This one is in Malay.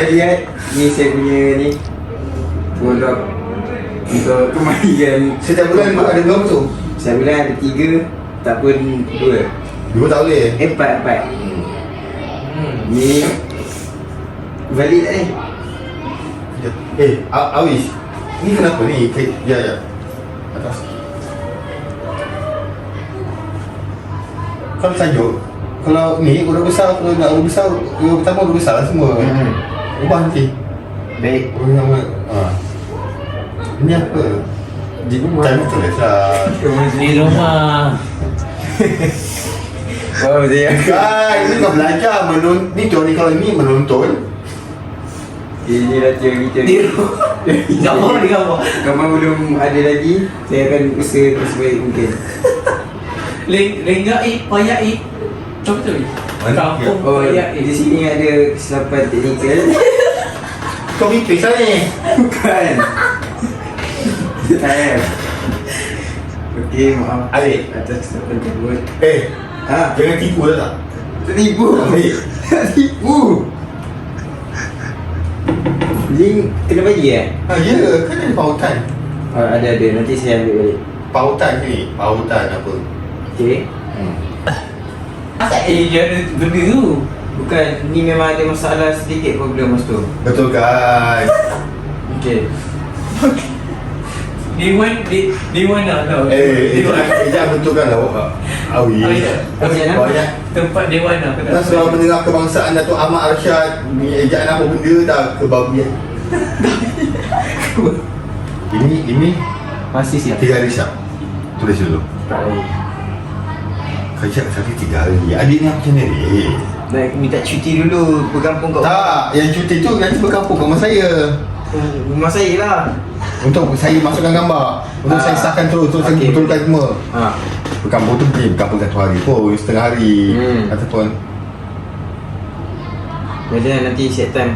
Lihat ni saya punya ni produk untuk kemarian. Setiap bulan ada berapa tu? Setiap bulan ada 3 ataupun 2. 2 tak boleh? 4. Ni valid tak ni? Awis, ni kenapa ni? Ya. Atas. Kalau tajuk, kalau ni udah besar, kalau nak udah besar, yang pertama udah besar lah semua. Ubah nanti. Baik. Oh, nama. Ini apa? Di rumah. Time tulis lah. Di rumah. Oh, dia. Ini kau belajar menonton. Ni teori kalau ni menonton. Ini dah teori kita. Di rumah. Gambar di gambar. Gambar belum ada lagi. Saya akan usaha sebaik mungkin. Lenggak payah Coba tu. Kampung Oh, payah di sini ada kesilapan teknikal. Kau mipis lah ni. Bukan. Tak. Okey, maaf. Alik. Atas kesilapan tersebut. Jangan tipu lah tak? Tertipu. Tertipu. Link kena bagi Ya, kan ada pautan. Ada. Nanti saya ambil balik. Pautan ni. Pautan apa? Okey. Asal ada benda tu. Bukan, ni memang ada masalah sedikit problem mas tu. Betul kan? Okey. Di mana tau? Jangan betulkan lah. Awi. Banyak. Tempat Dewan lah. Kita selalu mendengar kebangsaan Datuk Ahmad Arsyad. Ni ejaan apa benda dah kebabian. Ini Masih siap. 3 hari siap. Tulis dulu. Tak lagi. Kerja tadi 3 hari. Adik ni macam ni ni. Nak minta cuti dulu berkampung kat Tak, yang cuti tu nanti berkampung kat rumah saya. rumah saya lah. Untuk saya masukkan gambar. Untuk saya sahkan terus saya Okey. betulkan semua. Berkampung tu pergi berkampung 1 hari pun, setengah hari ataupun Jadi nanti set time